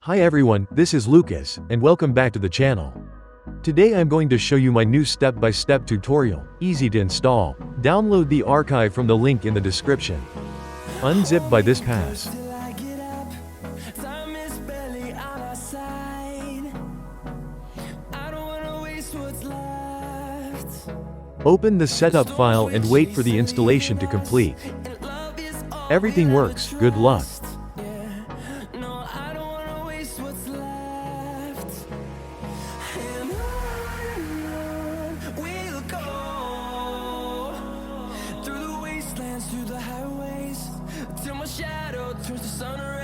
Hi everyone, this is Lucas, and welcome back to the channel. Today I'm going to show you my new step-by-step tutorial, easy to install. Download the archive from the link in the description. Unzip by this pass. Open the setup file and wait for the installation to complete. Everything works, good luck. Through the wastelands, through the highways, till my shadow turns to sun rays.